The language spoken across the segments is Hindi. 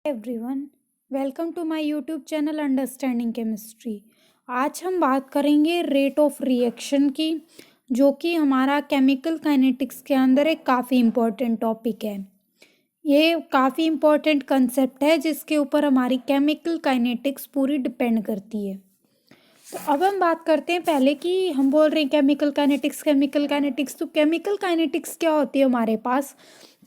Everyone, welcome to my YouTube channel understanding chemistry. आज हम बात करेंगे रेट ऑफ रिएक्शन की, जो कि हमारा केमिकल काइनेटिक्स के अंदर एक काफ़ी इम्पोर्टेंट टॉपिक है। ये काफ़ी इम्पोर्टेंट कंसेप्ट है जिसके ऊपर हमारी केमिकल काइनेटिक्स पूरी डिपेंड करती है। तो अब हम बात करते हैं पहले कि हम बोल रहे हैं केमिकल काइनेटिक्स। तो केमिकल काइनेटिक्स क्या होती है हमारे पास?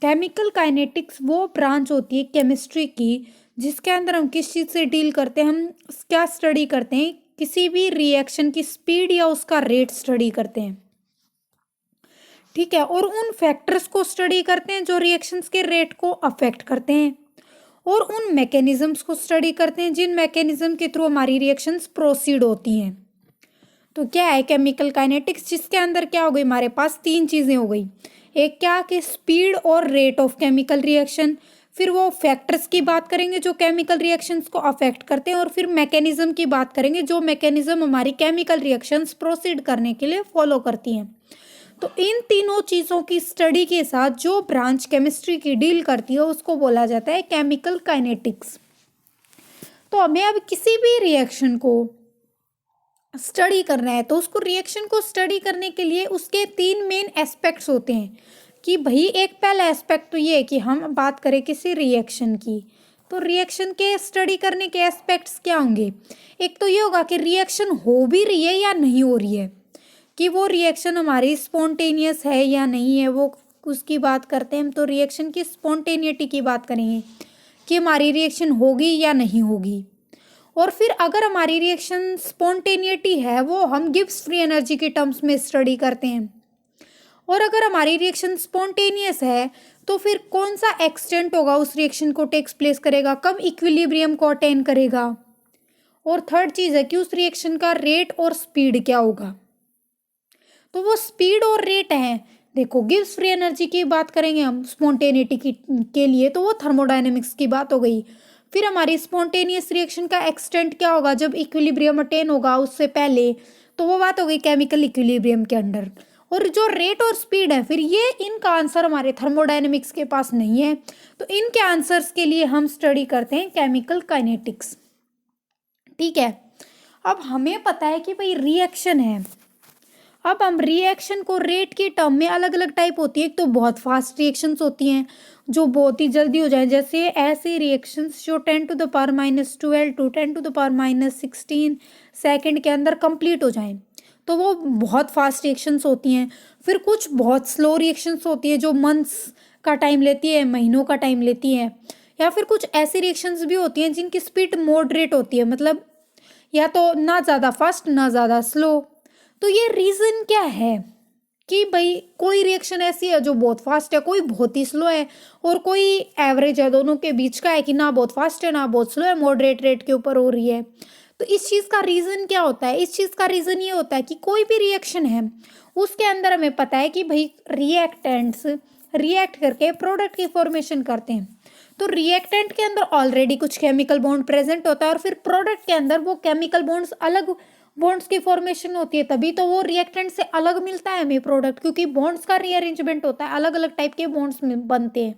केमिकल काइनेटिक्स वो ब्रांच होती है केमिस्ट्री की जिसके अंदर हम किस चीज़ से डील करते हैं। हम क्या स्टडी करते हैं? किसी भी रिएक्शन की स्पीड या उसका रेट स्टडी करते हैं। ठीक है, और उन फैक्टर्स को स्टडी करते हैं जो रिएक्शंस के रेट को अफेक्ट करते हैं, और उन मैकेनिज्म्स को स्टडी करते हैं जिन मैकेनिज्म के थ्रू हमारी रिएक्शंस प्रोसीड होती हैं। तो क्या है केमिकल काइनेटिक्स, जिसके अंदर क्या हो गई हमारे पास तीन चीज़ें हो गई। एक क्या कि स्पीड और रेट ऑफ केमिकल रिएक्शन, फिर वो फैक्टर्स की बात करेंगे जो केमिकल रिएक्शंस को अफेक्ट करते हैं, और फिर मैकेनिज्म की बात करेंगे जो मैकेनिज्म हमारी केमिकल रिएक्शंस प्रोसीड करने के लिए फॉलो करती हैं। तो इन तीनों चीज़ों की स्टडी के साथ जो ब्रांच केमिस्ट्री की डील करती है उसको बोला जाता है केमिकल काइनेटिक्स। तो हमें अब किसी भी रिएक्शन को स्टडी करना है तो उसको रिएक्शन को स्टडी करने के लिए उसके तीन मेन एस्पेक्ट्स होते हैं। कि भाई एक पहला एस्पेक्ट तो ये है कि हम बात करें किसी रिएक्शन की, तो रिएक्शन के स्टडी करने के एस्पेक्ट्स क्या होंगे? एक तो ये होगा कि रिएक्शन हो भी रही है या नहीं हो रही है, कि वो रिएक्शन हमारी स्पॉन्टेनियस है या नहीं है, वो उसकी बात करते हैं हम। तो रिएक्शन की स्पॉन्टेनिटी की बात करेंगे कि हमारी रिएक्शन होगी या नहीं होगी। और फिर अगर हमारी रिएक्शन स्पॉन्टेनिटी है वो हम गिब्स फ्री एनर्जी के टर्म्स में स्टडी करते हैं। और अगर हमारी रिएक्शन स्पॉन्टेनियस है तो फिर कौन सा एक्सटेंट होगा उस रिएक्शन को टेक्स प्लेस करेगा, कब इक्विलिब्रियम को अटेन करेगा। और थर्ड चीज़ है कि उस रिएक्शन का रेट और स्पीड क्या होगा। तो वो स्पीड और रेट है, देखो गिब्स फ्री एनर्जी की बात करेंगे हम स्पॉन्टेनिटी की के लिए, तो वो थर्मोडायनेमिक्स की बात हो गई। फिर हमारी स्पॉन्टेनियस रिएक्शन का एक्सटेंट क्या होगा जब इक्विलिब्रियम अटेन होगा उससे पहले, तो वो बात हो गई केमिकल इक्विलिब्रियम के अंडर। और जो रेट और स्पीड है फिर ये इनका आंसर हमारे थर्मोडायनेमिक्स के पास नहीं है, तो इनके आंसर्स के लिए हम स्टडी करते हैं केमिकल काइनेटिक्स। ठीक है, अब हमें पता है कि भाई रिएक्शन है। अब हम रिएक्शन को रेट के टर्म में अलग अलग टाइप होती है। एक तो बहुत फास्ट रिएक्शंस होती हैं जो बहुत ही जल्दी हो जाए, जैसे ऐसे रिएक्शंस जो 10⁻⁻12 टू 10⁻16 सेकंड के अंदर कंप्लीट हो जाएं, तो वो बहुत फास्ट रिएक्शंस होती हैं। फिर कुछ बहुत स्लो रिएक्शंस होती है जो मंथ्स का टाइम लेती है, महीनों का टाइम लेती है। या फिर कुछ ऐसी रिएक्शंस भी होती हैं जिनकी स्पीड मॉडरेट होती है, मतलब या तो ना ज़्यादा फास्ट ना ज़्यादा स्लो। तो ये रीज़न क्या है कि भाई कोई रिएक्शन ऐसी है जो बहुत फास्ट है, कोई बहुत ही स्लो है, और कोई एवरेज है, दोनों के बीच का है कि ना बहुत फास्ट है ना बहुत स्लो है, मॉडरेट रेट के ऊपर हो रही है। तो इस चीज़ का रीज़न क्या होता है? इस चीज़ का रीज़न ये होता है कि कोई भी रिएक्शन है उसके अंदर हमें पता है कि भाई रिएक्टेंट्स रिएक्ट करके प्रोडक्ट की फॉर्मेशन करते हैं। तो रिएक्टेंट के अंदर ऑलरेडी कुछ केमिकल बॉन्ड प्रेजेंट होता है, और फिर प्रोडक्ट के अंदर वो केमिकल बॉन्ड्स अलग बॉन्ड्स की फॉर्मेशन होती है, तभी तो वो रिएक्टेंट से अलग मिलता है हमें प्रोडक्ट, क्योंकि बॉन्ड्स का रीअरेंजमेंट होता है, अलग अलग टाइप के बॉन्ड्स बनते हैं।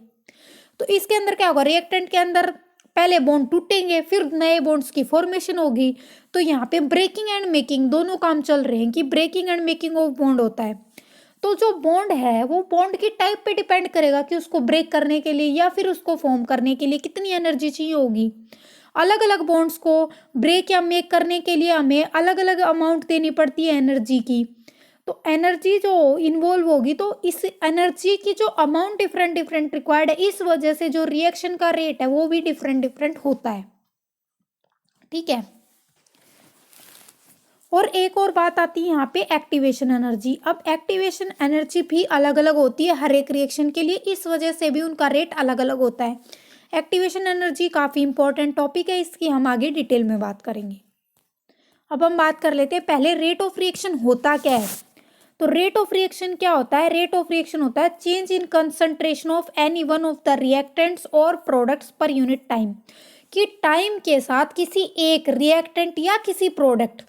तो इसके अंदर क्या होगा, रिएक्टेंट के अंदर पहले बॉन्ड टूटेंगे फिर नए बॉन्ड्स की फॉर्मेशन होगी। तो यहाँ पे ब्रेकिंग एंड मेकिंग दोनों काम चल रहे हैं कि breaking and making of bond होता है। तो जो बॉन्ड है वो बॉन्ड की टाइप पे डिपेंड करेगा कि उसको ब्रेक करने के लिए या फिर उसको फॉर्म करने के लिए कितनी एनर्जी चाहिए होगी। अलग अलग बॉन्ड्स को ब्रेक या मेक करने के लिए हमें अलग अलग अमाउंट देनी पड़ती है एनर्जी की। तो एनर्जी जो इन्वॉल्व होगी, तो इस एनर्जी की जो अमाउंट डिफरेंट डिफरेंट रिक्वायर्ड है, इस वजह से जो रिएक्शन का रेट है वो भी डिफरेंट डिफरेंट होता है। ठीक है, और एक और बात आती है यहाँ पे एक्टिवेशन एनर्जी। अब एक्टिवेशन एनर्जी भी अलग अलग होती है हर एक रिएक्शन के लिए, इस वजह से भी उनका रेट अलग अलग होता है। एक्टिवेशन एनर्जी काफ़ी इंपॉर्टेंट टॉपिक है, इसकी हम आगे डिटेल में बात करेंगे। अब हम बात कर लेते हैं पहले रेट ऑफ रिएक्शन होता क्या है। तो रेट ऑफ रिएक्शन क्या होता है? रेट ऑफ रिएक्शन होता है change in concentration of any one of the reactants और प्रोडक्ट्स पर यूनिट टाइम, कि टाइम के साथ किसी एक रिएक्टेंट या किसी प्रोडक्ट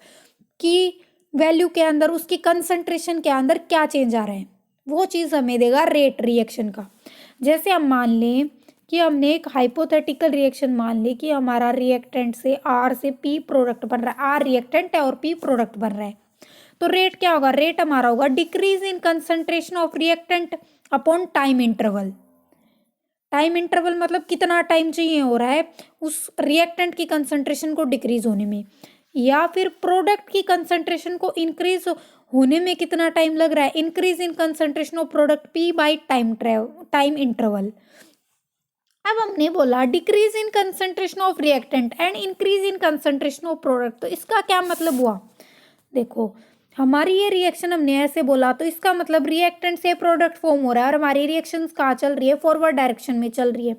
की वैल्यू के अंदर, उसकी कंसंट्रेशन के अंदर क्या चेंज आ रहा है, वो चीज़ हमें देगा रेट रिएक्शन का। जैसे हम मान लें कि हमने एक हाइपोथेटिकल रिएक्शन मान ली कि हमारा रिएक्टेंट से आर से पी प्रोडक्ट बन रहा है, आर रिएक्टेंट है और पी प्रोडक्ट बन रहा है, तो रेट क्या होगा, रेट हमारा होगा decrease in concentration of reactant upon time interval. Time interval मतलब कितना टाइम चाहिए हो रहा है उस रिएक्टेंट की कंसंट्रेशन को डिक्रीज होने में, या फिर प्रोडक्ट की कंसंट्रेशन को इंक्रीज होने में कितना टाइम लग रहा है, increase in concentration of product P by time interval. अब हमने बोला decrease in concentration of reactant and increase in concentration of product, तो इसका क्या मतलब हुआ, देखो हमारी ये रिएक्शन हमने ऐसे बोला तो इसका मतलब रिएक्टेंट से प्रोडक्ट फॉर्म हो रहा है और हमारी रिएक्शन कहाँ चल रही है, फॉरवर्ड डायरेक्शन में चल रही है।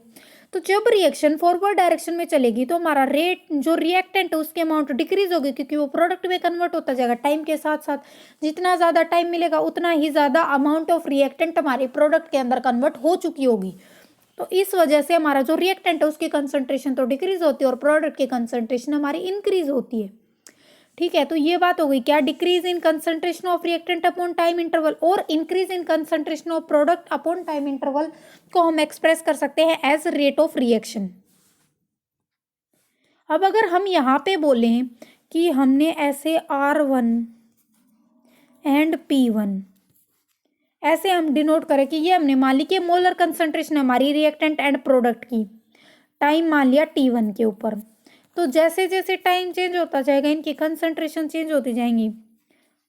तो जब रिएक्शन फॉरवर्ड डायरेक्शन में चलेगी तो हमारा रेट जो रिएक्टेंट है उसके अमाउंट डिक्रीज होगी, क्योंकि वो प्रोडक्ट में कन्वर्ट होता जाएगा टाइम के साथ साथ। जितना ज़्यादा टाइम मिलेगा उतना ही ज़्यादा अमाउंट ऑफ रिएक्टेंट हमारे प्रोडक्ट के अंदर कन्वर्ट हो चुकी होगी। तो इस वजह से हमारा जो रिएक्टेंट है उसकी कंसंट्रेशन तो डिक्रीज होती है और प्रोडक्ट की कंसंट्रेशन हमारी इंक्रीज होती है। ठीक है, तो ये बात हो गई क्या, decrease in concentration of reactant upon time interval और increase in concentration of product upon time interval को हम एक्सप्रेस कर सकते हैं एज रेट ऑफ रिएक्शन। अब अगर हम यहाँ पे बोलें कि हमने ऐसे R1 एंड P1 ऐसे हम डिनोट करें कि ये हमने मान ली कि मोलर कंसंट्रेशन हमारी रिएक्टेंट एंड प्रोडक्ट की, टाइम मान लिया T1 के ऊपर, तो जैसे जैसे टाइम चेंज होता जाएगा इनकी कंसंट्रेशन चेंज होती जाएंगी,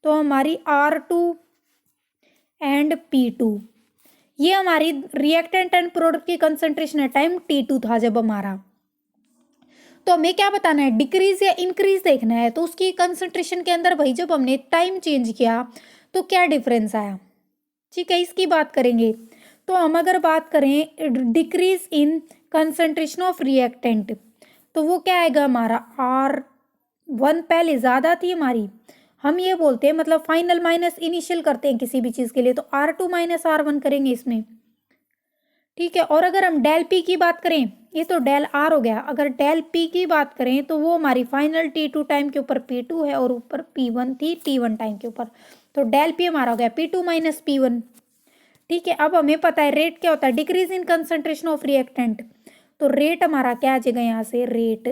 तो हमारी R2 एंड P2 ये हमारी रिएक्टेंट एंड प्रोडक्ट की कंसंट्रेशन है टाइम T2 था जब हमारा, तो हमें क्या बताना है, डिक्रीज या इंक्रीज देखना है। तो उसकी कंसंट्रेशन के अंदर भाई जब हमने टाइम चेंज किया तो क्या डिफरेंस आया, ठीक है, इसकी बात करेंगे। तो हम अगर बात करें decrease in concentration of reactant तो वो क्या आएगा हमारा, R1 पहले ज़्यादा थी हमारी, हम ये बोलते हैं मतलब फाइनल माइनस इनिशियल करते हैं किसी भी चीज़ के लिए, तो R2 माइनस R1 करेंगे इसमें, ठीक है। और अगर हम डेल पी की बात करें, ये तो डेल आर हो गया, अगर डेल पी की बात करें तो वो हमारी फाइनल T2 टाइम के ऊपर P2 है और ऊपर P1 थी T1 टाइम के ऊपर, तो डेल पी हमारा हो गया P2 माइनस P1, ठीक है। अब हमें पता है रेट क्या होता है, decrease in concentration of reactant, तो रेट हमारा क्या आ जाएगा यहाँ से, रेट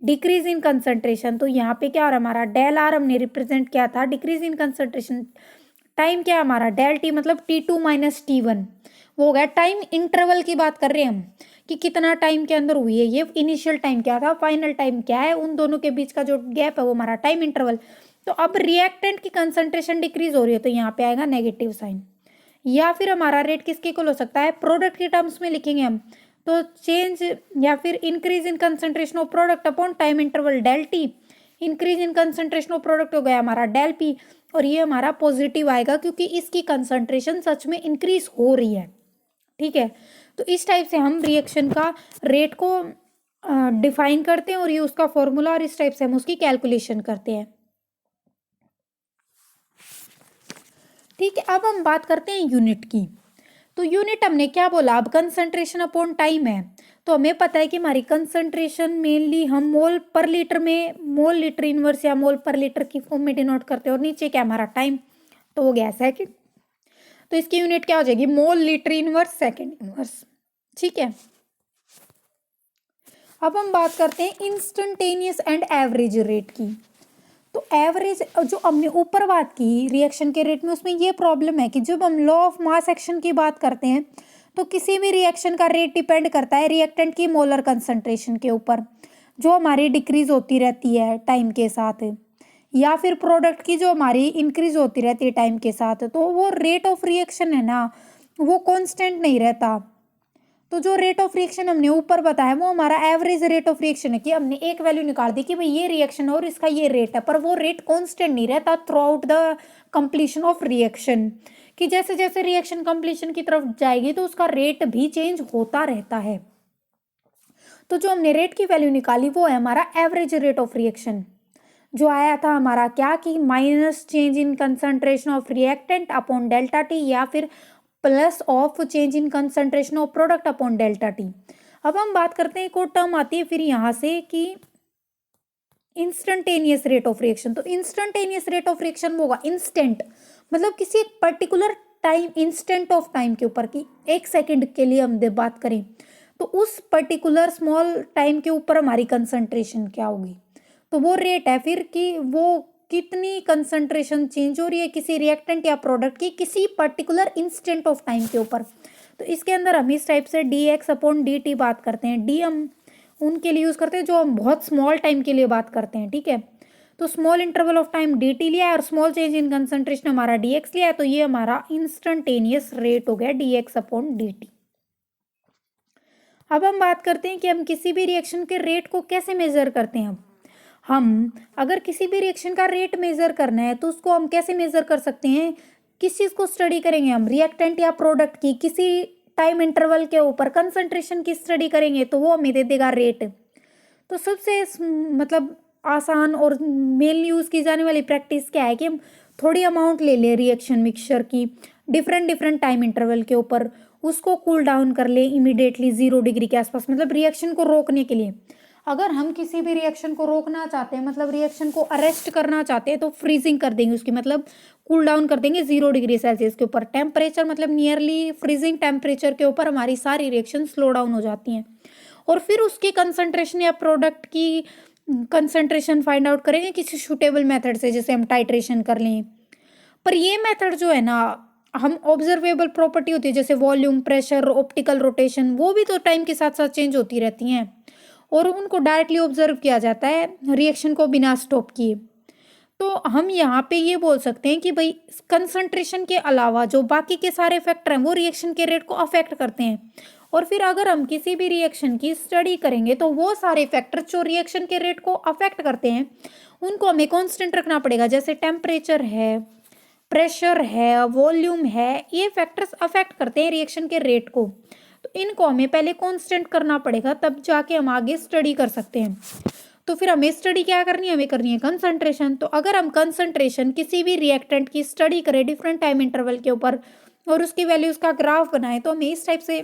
डिक्रीज इन कंसंट्रेशन, तो यहाँ पे क्या हो रहा है हमारा डेल आर हमने रिप्रेजेंट किया था डिक्रीज इन कंसंट्रेशन, टाइम क्या है हमारा डेल टी मतलब T2 माइनस T1, वो हो गया टाइम इंटरवल की बात कर रहे हैं हम कि कितना टाइम के अंदर हुई है, ये इनिशियल टाइम क्या था, फाइनल टाइम क्या है, उन दोनों के बीच का जो गैप है वो हमारा टाइम इंटरवल। तो अब रिएक्टेंट की कंसंट्रेशन डिक्रीज हो रही है तो यहाँ पे आएगा नेगेटिव साइन, या फिर हमारा रेट किसके इक्वल हो सकता है, प्रोडक्ट के टर्म्स में लिखेंगे हम, तो चेंज या फिर increase in concentration of product upon time interval del T, increase in concentration of product हो गया हमारा डेल पी, और ये हमारा पॉजिटिव आएगा क्योंकि इसकी कंसंट्रेशन सच में इंक्रीज हो रही है, ठीक है। तो इस टाइप से हम रिएक्शन का रेट को डिफाइन करते हैं और ये उसका फॉर्मूला, और इस टाइप से हम उसकी कैलकुलेशन करते हैं, ठीक है। अब हम बात करते हैं यूनिट की, तो यूनिट हमने क्या बोला, अब कंसंट्रेशन अपॉन टाइम है, तो हमें पता है कि हमारी कंसंट्रेशन मेनली हम मोल पर लीटर में, मोल लीटर इनवर्स या मोल पर लीटर की फॉर्म में डिनोट करते हैं, और नीचे क्या हमारा टाइम, तो हो गया सेकंड, तो इसकी यूनिट क्या हो जाएगी, mole litre inverse second inverse, ठीक है। अब हम बात करते हैं इंस्टेंटेनियस एंड एवरेज रेट की, तो एवरेज जो हमने ऊपर बात की रिएक्शन के रेट में, उसमें ये प्रॉब्लम है कि जब हम लॉ ऑफ मास एक्शन की बात करते हैं तो किसी भी रिएक्शन का रेट डिपेंड करता है रिएक्टेंट की मोलर कंसंट्रेशन के ऊपर, जो हमारी डिक्रीज होती रहती है टाइम के साथ, या फिर प्रोडक्ट की जो हमारी इंक्रीज होती रहती है टाइम के साथ, तो वो रेट ऑफ रिएक्शन है ना वो कांस्टेंट नहीं रहता। तो जो रेट ऑफ रिएक्शन हमने ऊपर बताया वो हमारा एवरेज रेट ऑफ रिएक्शन है, कि हमने एक वैल्यू निकाल दी कि भाई ये रिएक्शन और इसका ये रेट है, पर वो रेट कांस्टेंट नहीं रहता through out the completion of reaction, कि जैसे जैसे रिएक्शन कंप्लीशन की तरफ जाएगी तो उसका रेट भी चेंज होता रहता है। तो जो हमने रेट की वैल्यू निकाली वो है हमारा एवरेज रेट ऑफ रिएक्शन, जो आया था हमारा क्या कि minus change in concentration of reactant upon delta T, या फिर plus of change in concentration of product upon delta T. अब हम बात करते हैं एक और टर्म आती है फिर यहाँ से कि इंस्टेंटेनियस रेट ऑफ रिएक्शन, तो इंस्टेंटेनियस रेट ऑफ रिएक्शन होगा इंस्टेंट, मतलब किसी एक particular time, instant of time के ऊपर कि 1 सेकंड के लिए हम बात करें तो उस पर्टिकुलर स्मॉल टाइम के ऊपर हमारी कंसंट्रेशन क्या होगी, तो वो रेट है फिर कि वो कितनी कंसंट्रेशन चेंज हो रही है किसी रिएक्टेंट या प्रोडक्ट की किसी पर्टिकुलर इंस्टेंट ऑफ टाइम के ऊपर। तो इसके अंदर हम इस टाइप से dx/dt बात करते हैं। डी हम उनके लिए यूज़ करते हैं जो हम बहुत स्मॉल टाइम के लिए बात करते हैं, ठीक है। तो small interval of time dt लिया है और स्मॉल चेंज इन कंसंट्रेशन हमारा dx लिया है, तो ये हमारा इंस्टेंटेनियस रेट हो गया dx/dt। अब हम बात करते हैं कि हम किसी भी रिएक्शन के रेट को कैसे मेजर करते हैं। हम अगर किसी भी रिएक्शन का रेट मेजर करना है तो उसको हम कैसे मेजर कर सकते हैं, किस चीज़ को स्टडी करेंगे हम, रिएक्टेंट या प्रोडक्ट की किसी टाइम इंटरवल के ऊपर कंसंट्रेशन की स्टडी करेंगे तो वो हमें दे देगा रेट। तो सबसे मतलब आसान और मेन यूज़ की जाने वाली प्रैक्टिस क्या है कि हम थोड़ी अमाउंट ले लें रिएक्शन मिक्सचर की डिफरेंट डिफरेंट टाइम इंटरवल के ऊपर, उसको कूल डाउन कर ले इमीडिएटली 0 डिग्री के आसपास, मतलब रिएक्शन को रोकने के लिए। अगर हम किसी भी रिएक्शन को रोकना चाहते हैं, मतलब रिएक्शन को अरेस्ट करना चाहते हैं, तो फ्रीजिंग कर देंगे उसकी, मतलब कूल डाउन कर देंगे 0 डिग्री सेल्सियस के ऊपर। टेम्परेचर मतलब नियरली फ्रीजिंग टेम्परेचर के ऊपर हमारी सारी रिएक्शन स्लो डाउन हो जाती हैं। और फिर उसकी कंसंट्रेशन या प्रोडक्ट की कंसंट्रेशन फाइंड आउट करेंगे किसी सूटेबल मेथड से, जैसे हम टाइट्रेशन कर लें। पर ये मेथड जो है ना, हम ऑब्जर्वेबल प्रॉपर्टी होती है जैसे वॉल्यूम, प्रेशर, ऑप्टिकल रोटेशन, वो भी तो टाइम के साथ साथ चेंज होती रहती हैं और उनको डायरेक्टली ऑब्जर्व किया जाता है रिएक्शन को बिना स्टॉप किए। तो हम यहाँ पे ये बोल सकते हैं कि भाई कंसंट्रेशन के अलावा जो बाकी के सारे फैक्टर हैं वो रिएक्शन के रेट को अफेक्ट करते हैं। और फिर अगर हम किसी भी रिएक्शन की स्टडी करेंगे तो वो सारे फैक्टर जो रिएक्शन के रेट को अफेक्ट करते हैं उनको हमें कांस्टेंट रखना पड़ेगा, जैसे टेम्परेचर है, प्रेशर है, वॉल्यूम है, ये फैक्टर्स अफेक्ट करते हैं रिएक्शन के रेट को। तो इनको हमें पहले कांस्टेंट करना पड़ेगा, तब जाके हम आगे स्टडी कर सकते हैं। तो फिर हमें स्टडी क्या करनी है, हमें करनी है कंसंट्रेशन। तो अगर हम कंसंट्रेशन किसी भी रिएक्टेंट की स्टडी करें डिफरेंट टाइम इंटरवल के ऊपर और उसकी वैल्यूज का ग्राफ बनाए, तो हमें इस टाइप से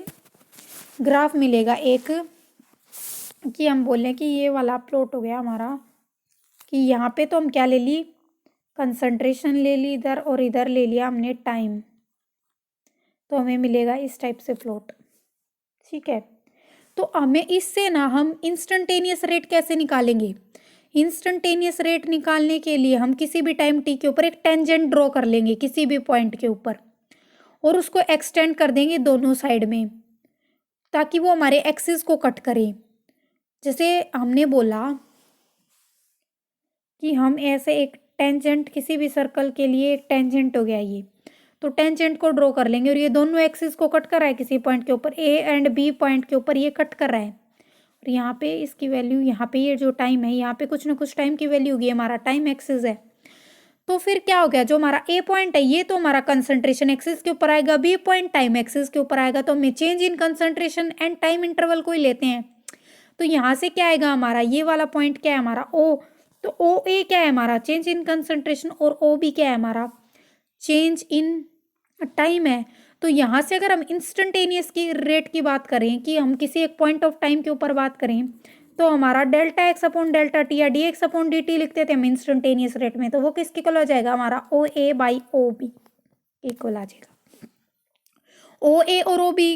ग्राफ मिलेगा एक, कि हम बोलें कि ये वाला प्लॉट हो गया हमारा, कि यहाँ पे तो हम क्या ले ली, कंसंट्रेशन ले ली इधर और इधर ले लिया हमने टाइम, तो हमें मिलेगा इस टाइप से प्लॉट, ठीक है। तो हमें इससे ना हम इंस्टेंटेनियस रेट कैसे निकालेंगे, इंस्टेंटेनियस रेट निकालने के लिए हम किसी भी टाइम टी के ऊपर एक टेंजेंट ड्रॉ कर लेंगे किसी भी पॉइंट के ऊपर और उसको एक्सटेंड कर देंगे दोनों साइड में ताकि वो हमारे एक्सिस को कट करे। जैसे हमने बोला कि हम ऐसे एक टेंजेंट किसी भी सर्कल के लिए एक टेंजेंट हो गया ये, तो टेंजेंट को ड्रॉ कर लेंगे और ये दोनों एक्सिस को कट कर रहा है किसी पॉइंट के ऊपर, ए एंड बी पॉइंट के ऊपर ये कट कर रहा है। और यहाँ पे इसकी वैल्यू, यहाँ पे ये जो टाइम है यहाँ पे कुछ ना कुछ टाइम की वैल्यू होगी, हमारा टाइम एक्सिस है। तो फिर क्या हो गया, जो हमारा ए पॉइंट है ये तो हमारा कंसंट्रेशन एक्सिस के ऊपर आएगा, बी पॉइंट टाइम एक्सिस के ऊपर आएगा, तो हमें change in concentration and time interval को ही लेते हैं। तो यहाँ से क्या आएगा हमारा, ये वाला पॉइंट क्या है हमारा ओ, तो ओ ए क्या है हमारा चेंज इन कंसंट्रेशन और ओ बी क्या है हमारा चेंज इन टाइम है। तो यहाँ से अगर हम इंस्टेंटेनियस की रेट की बात करें कि हम किसी एक पॉइंट ऑफ टाइम के ऊपर बात करें तो हमारा delta X upon delta T या D X upon D T लिखते थे हम इंस्टेंटेनियस रेट में, तो वो किसके इक्वल हो जाएगा, हमारा ओ ए बाई ओ बी इक्वल आ जाएगा। ओ ए और ओ बी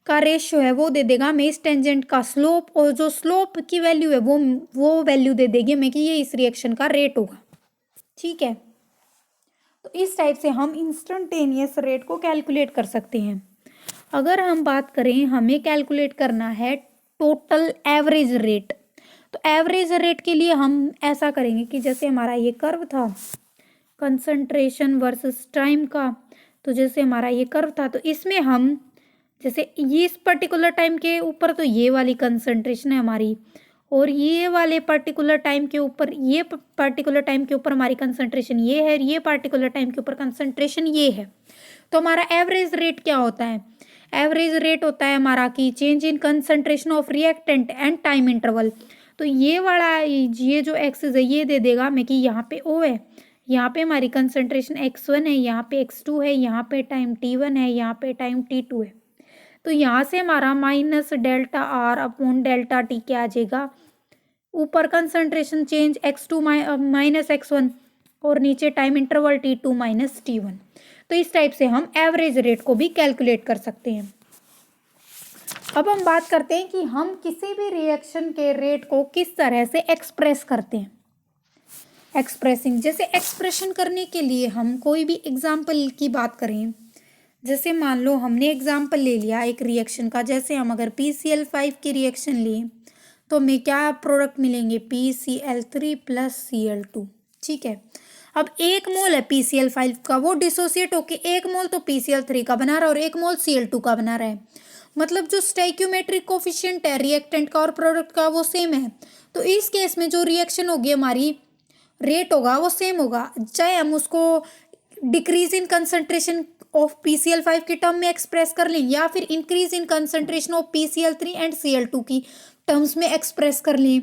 का रेशियो है वो दे देगा हमें इस टेंजेंट का स्लोप, और जो स्लोप की वैल्यू है वो वैल्यू दे देगी हमें कि ये इस रिएक्शन का रेट होगा, ठीक है। तो इस टाइप से हम इंस्टेंटेनियस रेट को कैलकुलेट कर सकते हैं। अगर हम बात करें, हमें कैलकुलेट करना है टोटल एवरेज रेट, तो एवरेज रेट के लिए हम ऐसा करेंगे कि जैसे हमारा ये कर्व था कंसंट्रेशन वर्सेस टाइम का, तो जैसे हमारा ये कर्व था तो इसमें हम जैसे ये इस पर्टिकुलर टाइम के ऊपर तो ये वाली कंसंट्रेशन है हमारी, और ये वाले पर्टिकुलर टाइम के ऊपर, ये पर्टिकुलर टाइम के ऊपर हमारी कंसंट्रेशन ये है, ये पर्टिकुलर टाइम के ऊपर कंसंट्रेशन ये है। तो हमारा एवरेज रेट क्या होता है, एवरेज रेट होता है हमारा कि change in concentration of reactant and time interval. तो ये वाला ये जो एक्सिस है ये दे देगा हमें कि यहाँ पे ओ है, यहाँ पे हमारी कंसंट्रेशन x1 है, यहाँ पे x2 है, यहाँ पे टाइम t1 है, यहाँ पे टाइम t2 है। तो यहाँ से हमारा minus delta R upon delta T क्या आ जाएगा, ऊपर concentration change x2 minus x1 और नीचे time interval t2 minus t1। तो इस टाइप से हम एवरेज रेट को भी कैलकुलेट कर सकते हैं। अब हम बात करते हैं कि हम किसी भी रिएक्शन के रेट को किस तरह से एक्सप्रेस करते हैं। एक्सप्रेसिंग, जैसे एक्सप्रेशन करने के लिए हम कोई भी एग्जाम्पल की बात करें, जैसे मान लो हमने एग्जाम्पल ले लिया एक रिएक्शन का, जैसे हम अगर PCl5 की रिएक्शन लें तो हमें क्या प्रोडक्ट मिलेंगे, PCl3 प्लस Cl2। ठीक है, अब 1 मोल है PCl5 का, वो डिसोसिएट होके 1 मोल तो PCl3 का बना रहा है और 1 मोल Cl2 का बना रहा है। मतलब जो स्टोइकियोमेट्रिक कोफिशिएंट है रिएक्टेंट का और प्रोडक्ट का वो सेम है। तो इस केस में जो रिएक्शन होगी हमारी, रेट होगा वो सेम होगा, चाहे हम उसको decrease in concentration of PCl5 की टर्म में एक्सप्रेस कर लें या फिर increase in concentration of PCl3 and Cl2 की टर्म्स में एक्सप्रेस कर लें।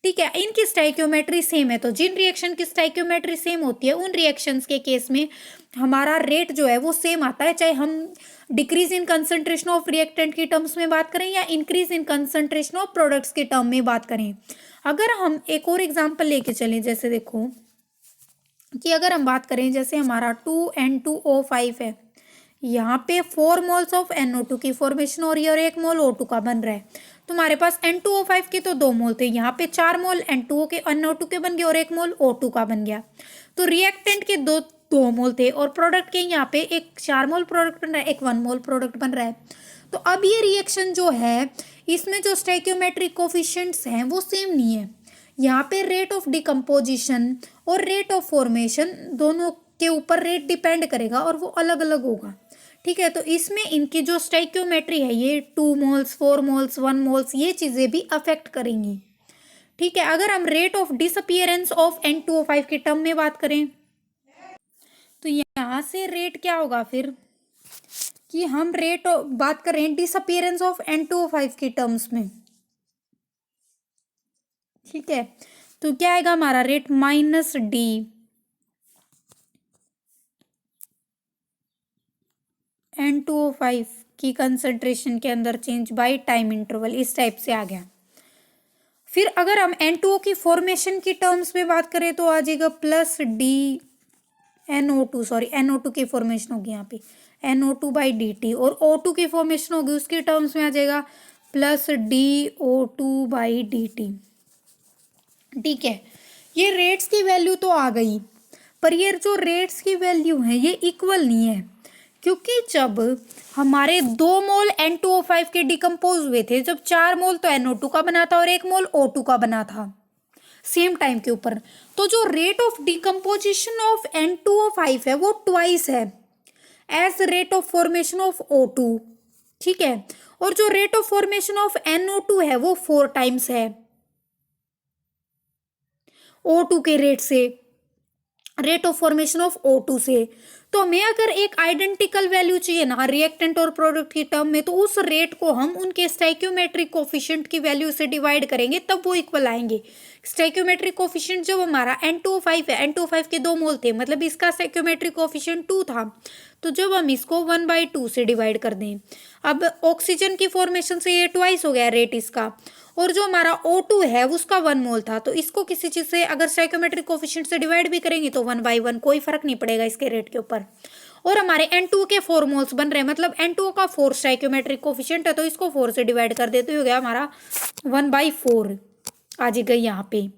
ठीक है, इनकी स्टोइकियोमेट्री सेम है। तो जिन रिएक्शन की स्टोइकियोमेट्री सेम होती है उन रिएक्शंस के केस में हमारा रेट जो है वो सेम आता है, चाहे हम decrease in concentration of reactant की टर्म्स में बात करें या increase in concentration of products के टर्म में बात करें। अगर हम एक और एग्जांपल लेके चलें, जैसे देखो कि अगर हम बात करें, जैसे हमारा 2N2O5 है, यहाँ पे 4 मोल्स ऑफ NO2 की फॉर्मेशन हो रही है और 1 मोल O2 का बन रहा है। तो हमारे पास N2O5 के तो 2 मोल थे, यहाँ पे 4 मोल N2O के NO2 के बन गए और 1 मोल O2 का बन गया। तो रिएक्टेंट के 2 मोल थे और प्रोडक्ट के यहाँ पे एक 4 मोल प्रोडक्ट बन रहा है, एक 1 मोल प्रोडक्ट बन रहा है। तो अब ये रिएक्शन जो है इसमें जो स्टोइकियोमेट्रिक कोफिशिएंट्स हैं वो सेम नहीं है। यहाँ पे रेट ऑफ डिकम्पोजिशन और रेट ऑफ फॉर्मेशन दोनों के ऊपर रेट डिपेंड करेगा और वो अलग अलग होगा। ठीक है, तो इसमें इनकी जो स्टोइकियोमेट्री है ये 2 मोल्स, 4 मोल्स, 1 मोल्स ये चीज़ें भी अफेक्ट करेंगी। ठीक है, अगर हम rate of disappearance of N2O5 की टर्म में बात करें तो यहाँ से रेट क्या होगा फिर, कि हम रेट बात करें डिसअपियरेंस ऑफ N2O5 की टर्म्स में। ठीक है, तो क्या आएगा हमारा रेट -D N2O5 की कंसंट्रेशन के अंदर चेंज बाय टाइम इंटरवल, इस टाइप से आ गया। फिर अगर हम N2O की फॉर्मेशन की टर्म्स में बात करें तो आ जाएगा +D NO2, सॉरी NO2 की फॉर्मेशन होगी यहाँ पे NO2/dt और O2 की फॉर्मेशन होगी उसके टर्म्स में आ जाएगा +DO2/dt। ठीक है, ये रेट्स की वैल्यू तो आ गई, पर ये जो रेट्स की वैल्यू है ये इक्वल नहीं है, क्योंकि जब हमारे 2 मोल N2O5 के डिकम्पोज हुए थे, जब 4 मोल तो NO2 का बना था और 1 मोल O2 का बना था सेम टाइम के ऊपर, तो जो rate of decomposition of N2O5 है वो ट्वाइस है as rate of formation of O2। ठीक है, और जो rate of formation of NO2 है वो 4 टाइम्स है O2 के रेट से, rate of formation of O2 से। तो हमें अगर एक आइडेंटिकल वैल्यू चाहिए ना रिएक्टेंट और प्रोडक्ट की टर्म में, तो उस रेट को हम उनके स्टोइकियोमेट्रिक कोफिशिएंट की वैल्यू से डिवाइड करेंगे तब वो इक्वल आएंगे। स्टोइकियोमेट्रिक कोफिशिएंट जब हमारा N2O5 है, N2O5 के 2 मोल थे, मतलब इसका स्टोइकियोमेट्रिक कोफिशिएंट 2 था, तो जब हम इसको 1/2 से डिवाइड कर दें, अब ऑक्सीजन की फॉर्मेशन से ये ट्वाइस हो गया रेट इसका, और जो हमारा O2 है उसका 1 मोल था, तो इसको किसी चीज़ से अगर स्टोइकियोमेट्रिक कोफिशिएंट से डिवाइड भी करेंगे तो 1/1 कोई फर्क नहीं पड़ेगा इसके रेट के ऊपर। और हमारे N2 के 4 मोल्स बन रहे हैं, मतलब N2 का 4 स्टोइकियोमेट्रिक कोफिशिएंट है, तो इसको 4 से डिवाइड कर देते हो गया हमारा 1/4 आ जाएगा यहाँ पे।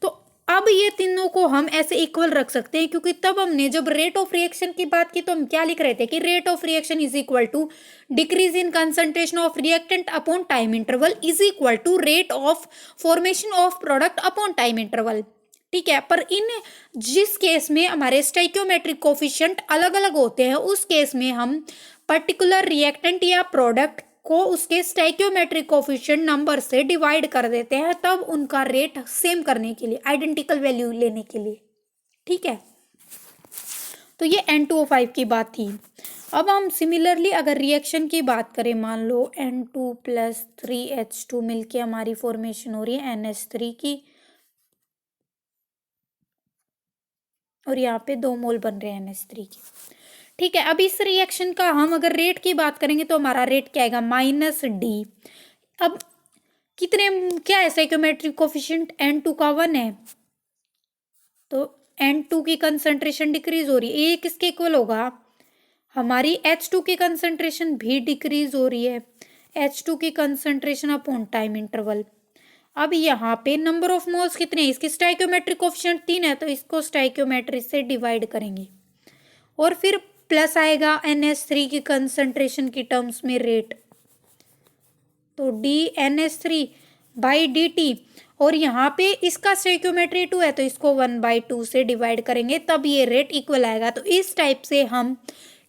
तो अब ये तीनों को हम ऐसे इक्वल रख सकते हैं, क्योंकि तब हमने जब रेट ऑफ रिएक्शन की बात की तो हम क्या लिख रहे थे कि rate of reaction is equal to decrease in concentration of reactant upon time interval is equal to rate of formation of product upon time interval. ठीक है, पर इन जिस केस में हमारे स्टोइकियोमेट्रिक कोफिशिएंट अलग अलग होते हैं उस केस में हम पर्टिकुलर रिएक्टेंट या प्रोडक्ट को उसके स्टोइकियोमेट्रिक कोफिशिएंट नंबर से डिवाइड कर देते हैं, तब उनका रेट सेम करने के लिए, आइडेंटिकल वैल्यू लेने के लिए। ठीक है, तो ये N2O5 की बात थी। अब हम सिमिलरली अगर रिएक्शन की बात करें, मान लो N2 + 3H2 मिलके हमारी फॉर्मेशन हो रही है NH3 की, और यहाँ पे 2 मोल बन रहे हैं NH3 की। ठीक है, अब इस रिएक्शन का हम अगर रेट की बात करेंगे तो हमारा रेट क्या आएगा -D। अब कितने क्या है स्टोइकियोमेट्रिक कोफिशिएंट N2 का 1 है, तो N2 की कंसंट्रेशन डिक्रीज हो रही है, ये किसके इक्वल होगा हमारी H2 की कंसंट्रेशन भी डिक्रीज हो रही है, H2 की कंसंट्रेशन अपॉन टाइम इंटरवल। अब यहाँ पे नंबर ऑफ मोल्स कितने हैं, इसकी स्टाइकियोमेट्रिक कोफिशिएंट 3 है, तो इसको स्टाइकियोमेट्री से डिवाइड करेंगे और फिर प्लस आएगा NH3 की कंसंट्रेशन की टर्म्स में रेट, तो dNH3/dt, और यहाँ पे इसका स्टोइकियोमेट्री 2 है तो इसको 1/2 से डिवाइड करेंगे, तब ये रेट इक्वल आएगा। तो इस टाइप से हम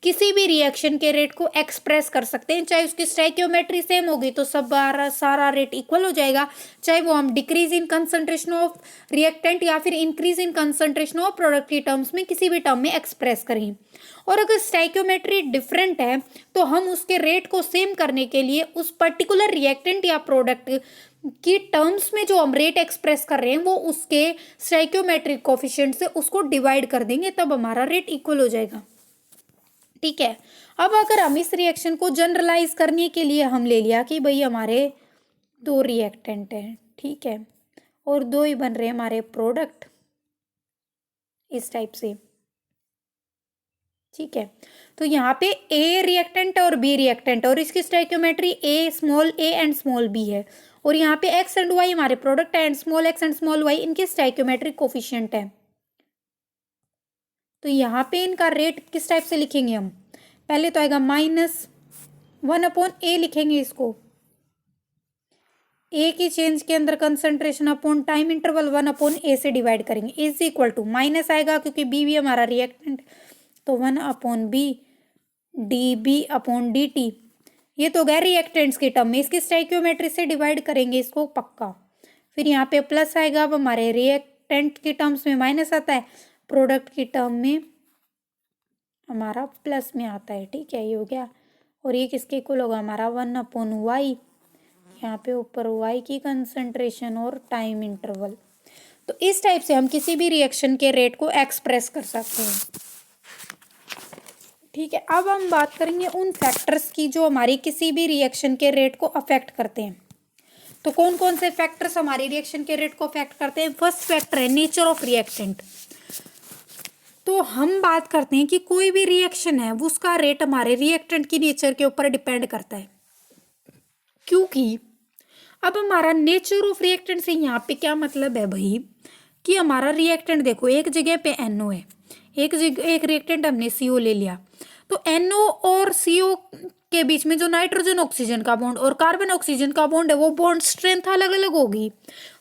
किसी भी रिएक्शन के रेट को एक्सप्रेस कर सकते हैं, चाहे उसकी स्टोइकियोमेट्री सेम होगी तो सब सारा रेट इक्वल हो जाएगा, चाहे वो हम decrease in concentration of reactant या फिर increase in concentration of product की टर्म्स में किसी भी टर्म में एक्सप्रेस करें। और अगर स्टोइकियोमेट्री डिफरेंट है तो हम उसके रेट को सेम करने के लिए उस पर्टिकुलर रिएक्टेंट या प्रोडक्ट की टर्म्स में जो हम रेट एक्सप्रेस कर रहे हैं वो उसके स्टोइकियोमेट्रिक कोफिशिएंट से उसको डिवाइड कर देंगे, तब हमारा रेट इक्वल हो जाएगा। ठीक है, अब अगर हम इस रिएक्शन को जनरलाइज करने के लिए हम ले लिया कि भाई हमारे 2 रिएक्टेंट हैं, ठीक है, और 2 ही बन रहे हैं हमारे प्रोडक्ट, इस टाइप से। ठीक है, तो यहाँ पे A रिएक्टेंट और B रिएक्टेंट और इसकी stoichiometry small a and small b है, और यहाँ पे x एंड y हमारे प्रोडक्ट है and small x and small y इनके स्टोइकियोमेट्रिक कोफिशिएंट है। तो यहाँ पे इनका रेट किस टाइप से लिखेंगे हम, पहले तो आएगा -1/a लिखेंगे इसको, ए की चेंज के अंदर concentration upon time interval 1/a से डिवाइड करेंगे, इज इक्वल टू माइनस आएगा क्योंकि b भी हमारा रिएक्टेंट, तो 1/b dB/dt, ये तो गए रिएक्टेंट्स की टर्म में, इसकी स्टोइकियोमेट्री से डिवाइड करेंगे इसको पक्का। फिर यहाँ पे प्लस आएगा, अब हमारे रिएक्टेंट की टर्म्स में माइनस आता है, प्रोडक्ट की टर्म में हमारा प्लस में आता है। ठीक है, ये हो गया, और ये किसके इक्वल होगा, हमारा 1/y, यहाँ पे ऊपर y की कंसंट्रेशन और टाइम इंटरवल। तो इस टाइप से हम किसी भी रिएक्शन के रेट को एक्सप्रेस कर सकते हैं। ठीक है, अब हम बात करेंगे उन फैक्टर्स की जो हमारी किसी भी रिएक्शन के रेट को अफेक्ट करते हैं। तो कौन कौन से फैक्टर्स हमारी रिएक्शन के रेट को अफेक्ट करते हैं। फर्स्ट फैक्टर है नेचर ऑफ रिएक्टेंट। तो हम बात करते हैं कि कोई भी रिएक्शन है उसका रेट हमारे रिएक्टेंट की नेचर के ऊपर डिपेंड करता है, क्योंकि अब हमारा नेचर ऑफ रिएक्टेंट से यहाँ पे क्या मतलब है भाई, कि हमारा रिएक्टेंट देखो एक जगह पे NO है, एक रिएक्टेंट हमने CO ले लिया, तो NO और CO के बीच में जो नाइट्रोजन ऑक्सीजन का बॉन्ड और कार्बन ऑक्सीजन का बॉन्ड है वो बॉन्ड स्ट्रेंथ अलग अलग होगी,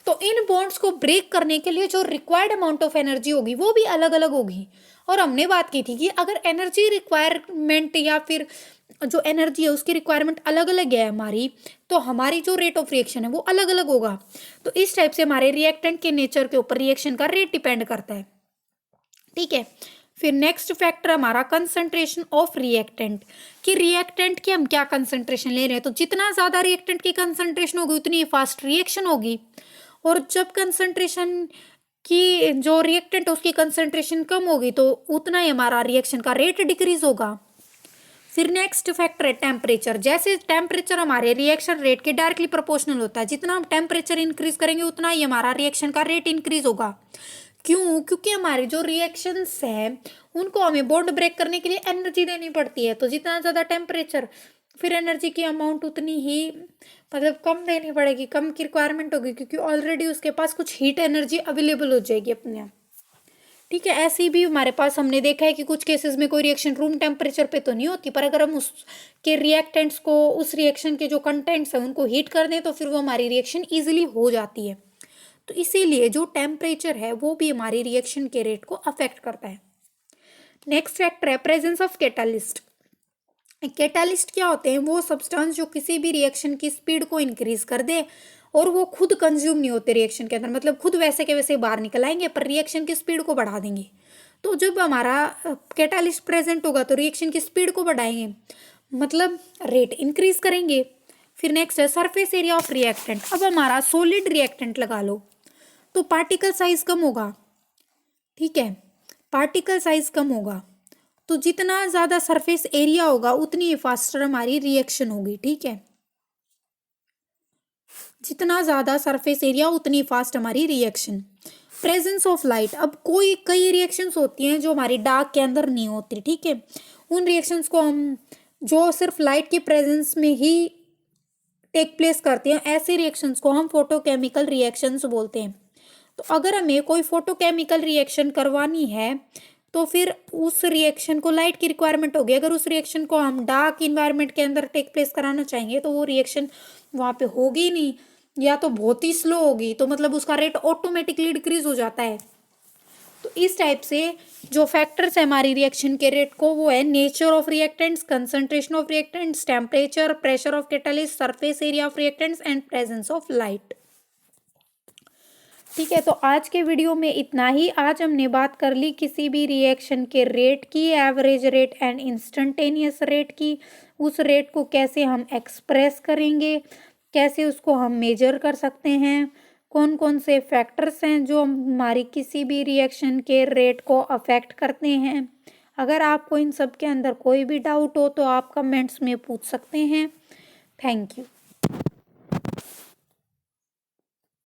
तो इन बॉन्ड्स को ब्रेक करने के लिए जो रिक्वायर्ड अमाउंट ऑफ एनर्जी होगी वो भी अलग अलग होगी। और हमने बात की थी कि अगर एनर्जी रिक्वायरमेंट या फिर जो एनर्जी है उसकी रिक्वायरमेंट अलग अलग है हमारी, तो हमारी जो रेट ऑफ रिएक्शन है वो अलग अलग होगा। तो इस टाइप से हमारे रिएक्टेंट के नेचर के ऊपर रिएक्शन का रेट डिपेंड करता है। ठीक है, फिर नेक्स्ट फैक्टर हमारा कंसंट्रेशन ऑफ रिएक्टेंट, कि रिएक्टेंट की हम क्या कंसंट्रेशन ले रहे हैं। तो जितना ज़्यादा रिएक्टेंट की कंसंट्रेशन होगी उतनी फास्ट रिएक्शन होगी, और जब कंसंट्रेशन की जो रिएक्टेंट है उसकी कंसंट्रेशन कम होगी तो उतना ही हमारा रिएक्शन का रेट डिक्रीज होगा। फिर नेक्स्ट फैक्टर है टेम्परेचर। जैसे टेम्परेचर हमारे रिएक्शन रेट के डायरेक्टली प्रोपोर्शनल होता है, जितना हम टेम्परेचर इंक्रीज करेंगे उतना ही हमारा रिएक्शन का रेट इंक्रीज होगा। क्यों? क्योंकि हमारे जो रिएक्शंस हैं उनको हमें बॉन्ड ब्रेक करने के लिए एनर्जी देनी पड़ती है, तो जितना ज़्यादा टेम्परेचर फिर एनर्जी की अमाउंट उतनी ही मतलब कम देनी पड़ेगी, कम की रिक्वायरमेंट होगी, क्योंकि ऑलरेडी उसके पास कुछ हीट एनर्जी अवेलेबल हो जाएगी अपने आप। ठीक है, ऐसे ही भी हमारे पास हमने देखा है कि कुछ केसेस में कोई रिएक्शन रूम टेम्परेचर पे तो नहीं होती, पर अगर हम उसके रिएक्टेंट्स को उस रिएक्शन के जो कंटेंट्स हैं उनको हीट कर दें तो फिर वो हमारी रिएक्शन ईजिली हो जाती है। तो इसीलिए जो टेम्परेचर है वो भी हमारी रिएक्शन के रेट को अफेक्ट करता है। नेक्स्ट फैक्टर है प्रेजेंस ऑफ कैटालिस्ट। कैटालिस्ट क्या होते हैं? वो सब्सटेंस जो किसी भी रिएक्शन की स्पीड को इंक्रीज कर दे और वो खुद कंज्यूम नहीं होते रिएक्शन के अंदर, मतलब खुद वैसे के वैसे बाहर निकल आएंगे पर रिएक्शन की स्पीड को बढ़ा देंगे। तो जब हमारा कैटालिस्ट प्रेजेंट होगा तो रिएक्शन की स्पीड को बढ़ाएंगे, मतलब रेट इंक्रीज करेंगे। फिर नेक्स्ट है सरफेस एरिया ऑफ रिएक्टेंट। अब हमारा सॉलिड रिएक्टेंट लगा लो तो पार्टिकल साइज कम होगा। ठीक है, पार्टिकल साइज कम होगा तो जितना ज़्यादा सरफेस एरिया होगा उतनी फास्टर हमारी रिएक्शन होगी। ठीक है, जितना ज़्यादा सरफेस एरिया उतनी फास्ट हमारी रिएक्शन। Presence of light. अब कई रिएक्शंस होती हैं जो हमारी डार्क के अंदर नहीं होती। ठीक है, उन रिएक्शंस को हम जो सिर्फ लाइट की प्रेजेंस में ही टेक प्लेस करते हैं, ऐसे रिएक्शंस को हम फोटोकेमिकल रिएक्शंस बोलते हैं। तो अगर हमें कोई फोटोकेमिकल रिएक्शन करवानी है तो फिर उस रिएक्शन को लाइट की रिक्वायरमेंट होगी। अगर उस रिएक्शन को हम डार्क इन्वायरमेंट के अंदर टेक प्लेस कराना चाहेंगे तो वो रिएक्शन वहाँ पे होगी नहीं, या तो बहुत ही स्लो होगी, तो मतलब उसका रेट ऑटोमेटिकली डिक्रीज हो जाता है। तो इस टाइप से जो फैक्टर्स है हमारी रिएक्शन के रेट को, वो है nature of reactants, concentration of reactants, temperature, pressure of catalyst, surface area of reactants and presence of light. ठीक है, तो आज के वीडियो में इतना ही। आज हमने बात कर ली किसी भी रिएक्शन के रेट की, average rate and instantaneous rate की। उस रेट को कैसे हम एक्सप्रेस करेंगे, कैसे उसको हम मेजर कर सकते हैं, कौन कौन से फैक्टर्स हैं जो हमारी किसी भी रिएक्शन के रेट को अफेक्ट करते हैं। अगर आपको इन सब के अंदर कोई भी डाउट हो तो आप कमेंट्स में पूछ सकते हैं। Thank you.